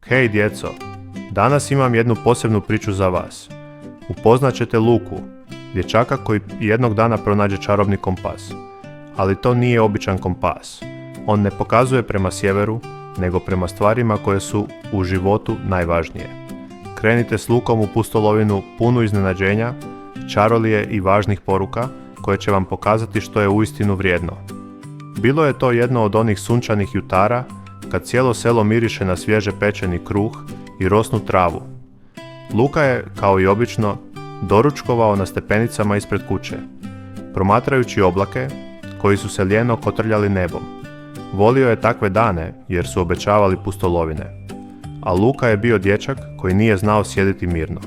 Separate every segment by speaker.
Speaker 1: Hej djeco, danas imam jednu posebnu priču za vas. Upoznat ćete Luku, dječaka koji jednog dana pronađe čarobni kompas. Ali to nije običan kompas. On ne pokazuje prema sjeveru, nego prema stvarima koje su u životu najvažnije. Krenite s Lukom u pustolovinu punu iznenađenja, čarolije i važnih poruka koje će vam pokazati što je uistinu vrijedno. Bilo je to jedno od onih sunčanih jutara kad cijelo selo miriše na svježe pečeni kruh i rosnu travu. Luka je, kao i obično, doručkovao na stepenicama ispred kuće, promatrajući oblake koji su se lijeno kotrljali nebom. Volio je takve dane jer su obećavali pustolovine. A Luka je bio dječak koji nije znao sjediti mirno.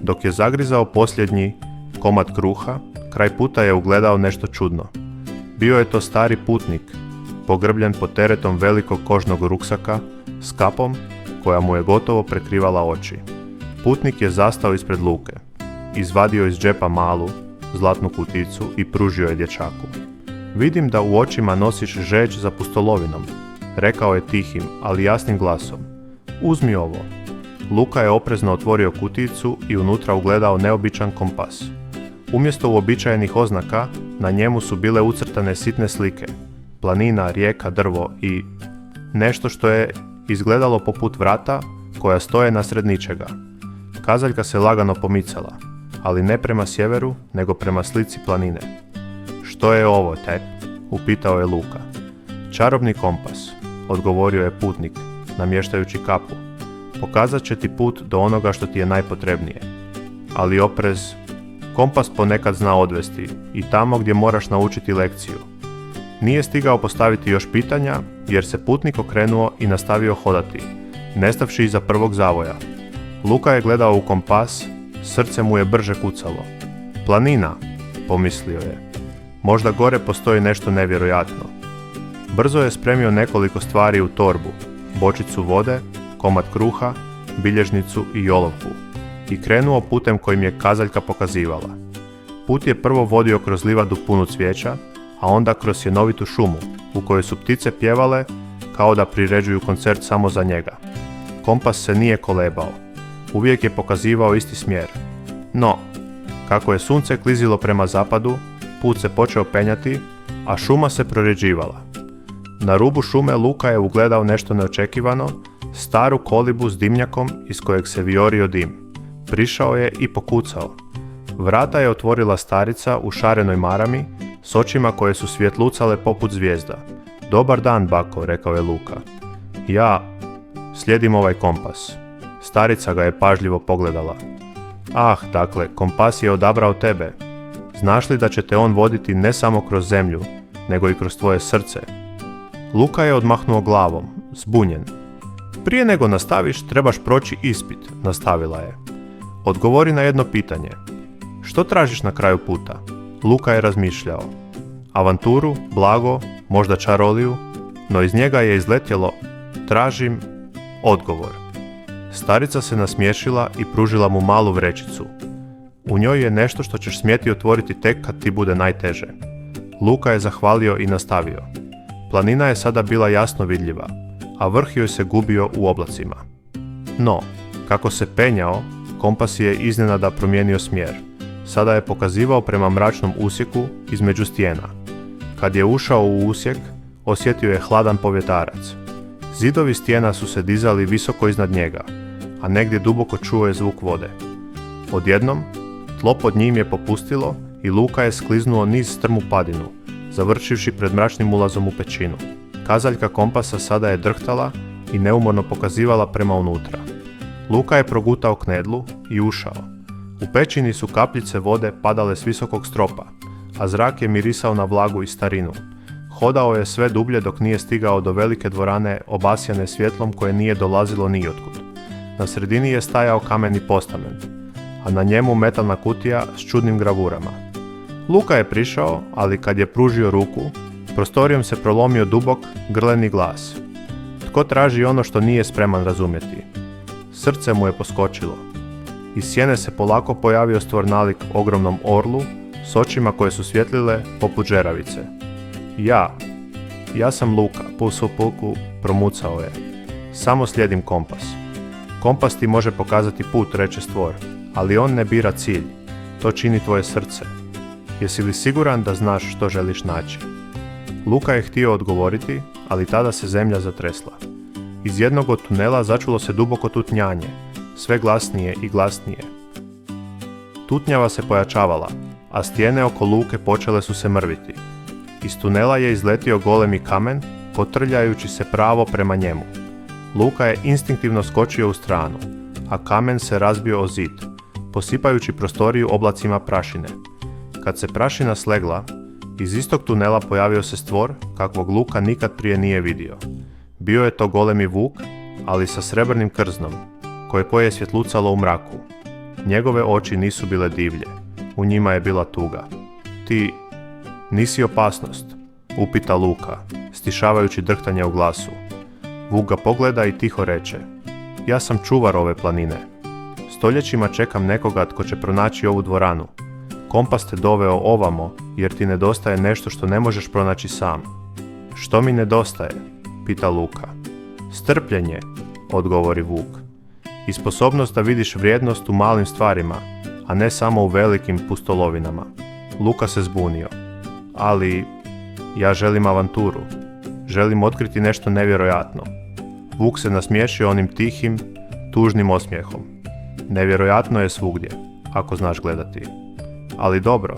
Speaker 1: Dok je zagrizao posljednji komad kruha, kraj puta je ugledao nešto čudno. Bio je to stari putnik, pogrbljen pod teretom velikog kožnog ruksaka s kapom koja mu je gotovo prekrivala oči. Putnik je zastao ispred Luke, izvadio iz džepa malu, zlatnu kuticu i pružio je dječaku. Vidim da u očima nosiš žeđ za pustolovinom, rekao je tihim, ali jasnim glasom. Uzmi ovo. Luka je oprezno otvorio kuticu i unutra ugledao neobičan kompas. Umjesto uobičajenih oznaka, na njemu su bile ucrtane sitne slike. Planina, rijeka, drvo i nešto što je izgledalo poput vrata koja stoje nasred ničega. Kazaljka se lagano pomicala, ali ne prema sjeveru, nego prema slici planine. Što je ovo, Ted? Upitao je Luka. Čarobni kompas, odgovorio je putnik, namještajući kapu. Pokazat će ti put do onoga što ti je najpotrebnije. Ali oprez, kompas ponekad zna odvesti i tamo gdje moraš naučiti lekciju. Nije stigao postaviti još pitanja, jer se putnik okrenuo i nastavio hodati, nestavši iza prvog zavoja. Luka je gledao u kompas, srce mu je brže kucalo. Planina, pomislio je. Možda gore postoji nešto nevjerojatno. Brzo je spremio nekoliko stvari u torbu, bočicu vode, komad kruha, bilježnicu i olovku i krenuo putem kojim je kazaljka pokazivala. Put je prvo vodio kroz livadu punu cvijeća, a onda kroz sjenovitu šumu u kojoj su ptice pjevale kao da priređuju koncert samo za njega. Kompas se nije kolebao. Uvijek je pokazivao isti smjer. No, kako je sunce klizilo prema zapadu, put se počeo penjati, a šuma se proređivala. Na rubu šume Luka je ugledao nešto neočekivano, staru kolibu s dimnjakom iz kojeg se viorio dim. Prišao je i pokucao. Vrata je otvorila starica u šarenoj marami, s očima koje su svjetlucale poput zvijezda. Dobar dan, bako, rekao je Luka. Ja slijedim ovaj kompas. Starica ga je pažljivo pogledala. Ah, dakle, kompas je odabrao tebe. Znaš li da će te on voditi ne samo kroz zemlju, nego i kroz tvoje srce? Luka je odmahnuo glavom, zbunjen. Prije nego nastaviš, trebaš proći ispit, nastavila je. Odgovori na jedno pitanje. Što tražiš na kraju puta? Luka je razmišljao. Avanturu, blago, možda čaroliju, no iz njega je izletjelo tražim odgovor. Starica se nasmiješila i pružila mu malu vrećicu. U njoj je nešto što ćeš smjeti otvoriti tek kad ti bude najteže. Luka je zahvalio i nastavio. Planina je sada bila jasno vidljiva, a vrh joj se gubio u oblacima. No, kako se penjao, kompas je iznenada promijenio smjer. Sada je pokazivao prema mračnom usjeku između stijena. Kad je ušao u usjek, osjetio je hladan povjetarac. Zidovi stijena su se dizali visoko iznad njega, a negdje duboko čuo je zvuk vode. Odjednom, tlo pod njim je popustilo i Luka je skliznuo niz strmu padinu, završivši pred mračnim ulazom u pećinu. Kazaljka kompasa sada je drhtala i neumorno pokazivala prema unutra. Luka je progutao knedlu i ušao. U pećini su kapljice vode padale s visokog stropa, a zrak je mirisao na vlagu i starinu. Hodao je sve dublje dok nije stigao do velike dvorane obasjane svjetlom koje nije dolazilo nijotkud. Na sredini je stajao kameni postament, a na njemu metalna kutija s čudnim gravurama. Luka je prišao, ali kad je pružio ruku, prostorijom se prolomio dubok, grleni glas. Tko traži ono što nije spreman razumjeti? Srce mu je poskočilo. Iz sjene se polako pojavio stvor nalik ogromnom orlu s očima koje su svjetlile poput žeravice. Ja sam Luka, pusu puku, promucao je. Samo slijedim kompas. Kompas ti može pokazati put, reče stvor, ali on ne bira cilj. To čini tvoje srce. Jesi li siguran da znaš što želiš naći? Luka je htio odgovoriti, ali tada se zemlja zatresla. Iz jednog od tunela začulo se duboko tutnjanje, sve glasnije i glasnije. Tutnjava se pojačavala, a stijene oko luke počele su se mrviti. Iz tunela je izletio golemi kamen, kotrljajući se pravo prema njemu. Luka je instinktivno skočio u stranu, a kamen se razbio o zid, posipajući prostoriju oblacima prašine. Kad se prašina slegla, iz istog tunela pojavio se stvor kakvog Luka nikad prije nije vidio. Bio je to golemi vuk, ali sa srebrnim krznom, koje je svjetlucalo u mraku. Njegove oči nisu bile divlje, u njima je bila tuga. Ti nisi opasnost, upita Luka, stišavajući drhtanje u glasu. Vuk ga pogleda i tiho reče, ja sam čuvar ove planine. Stoljećima čekam nekoga tko će pronaći ovu dvoranu. Kompas te doveo ovamo jer ti nedostaje nešto što ne možeš pronaći sam. Što mi nedostaje? Pita Luka. Strpljenje, odgovori Vuk. I sposobnost da vidiš vrijednost u malim stvarima, a ne samo u velikim pustolovinama. Luka se zbunio. Ali ja želim avanturu. Želim otkriti nešto nevjerojatno. Vuk se nasmiješio onim tihim, tužnim osmijehom. Nevjerojatno je svugdje, ako znaš gledati. Ali dobro,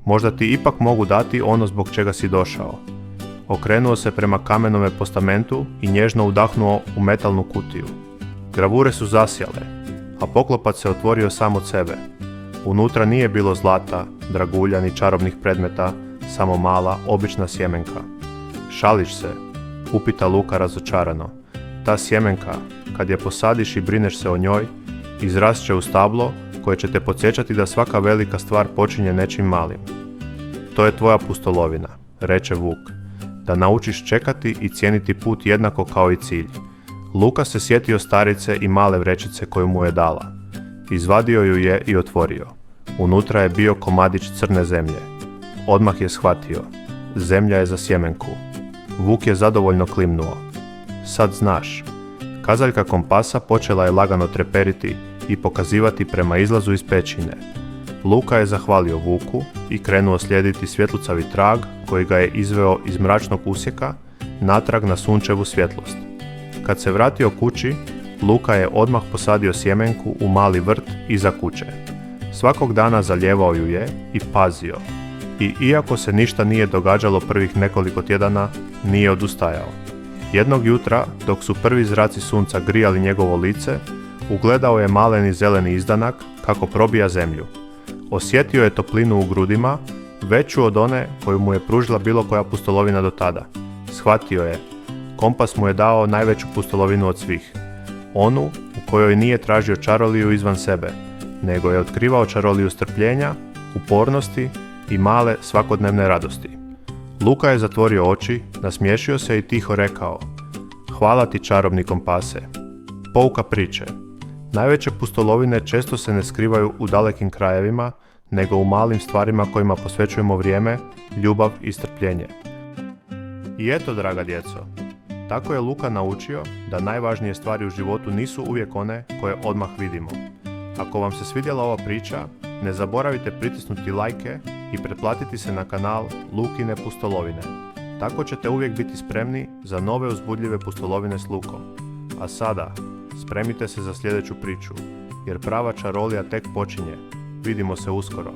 Speaker 1: možda ti ipak mogu dati ono zbog čega si došao. Okrenuo se prema kamenome postamentu i nježno udahnuo u metalnu kutiju. Gravure su zasjale, a poklopac se otvorio sam od sebe. Unutra nije bilo zlata, dragulja ni čarobnih predmeta, samo mala, obična sjemenka. Šališ se, upita Luka razočarano. Ta sjemenka, kad je posadiš i brineš se o njoj, izrast će u stablo koje će te podsjećati da svaka velika stvar počinje nečim malim. To je tvoja pustolovina, reče Vuk, da naučiš čekati i cijeniti put jednako kao i cilj. Luka se sjetio starice i male vrećice koju mu je dala. Izvadio ju je i otvorio. Unutra je bio komadić crne zemlje. Odmah je shvatio. Zemlja je za sjemenku. Vuk je zadovoljno klimnuo. Sad znaš. Kazaljka kompasa počela je lagano treperiti i pokazivati prema izlazu iz pećine. Luka je zahvalio Vuku i krenuo slijediti svjetlucavi trag koji ga je izveo iz mračnog usjeka natrag na sunčevu svjetlost. Kad se vratio kući, Luka je odmah posadio sjemenku u mali vrt iza kuće. Svakog dana zalijevao ju je i pazio. I iako se ništa nije događalo prvih nekoliko tjedana, nije odustajao. Jednog jutra, dok su prvi zraci sunca grijali njegovo lice, ugledao je maleni zeleni izdanak kako probija zemlju. Osjetio je toplinu u grudima, veću od one koju mu je pružila bilo koja pustolovina do tada. Shvatio je. Kompas mu je dao najveću pustolovinu od svih. Onu u kojoj nije tražio čaroliju izvan sebe, nego je otkrivao čaroliju strpljenja, upornosti i male svakodnevne radosti. Luka je zatvorio oči, nasmiješio se i tiho rekao: hvala ti, čarobni kompase. Pouka priče. Najveće pustolovine često se ne skrivaju u dalekim krajevima, nego u malim stvarima kojima posvećujemo vrijeme, ljubav i strpljenje. I eto, draga djeco, tako je Luka naučio da najvažnije stvari u životu nisu uvijek one koje odmah vidimo. Ako vam se svidjela ova priča, ne zaboravite pritisnuti lajke i pretplatiti se na kanal Lukine pustolovine. Tako ćete uvijek biti spremni za nove uzbudljive pustolovine s Lukom. A sada, spremite se za sljedeću priču, jer prava čarolija tek počinje. Vidimo se uskoro.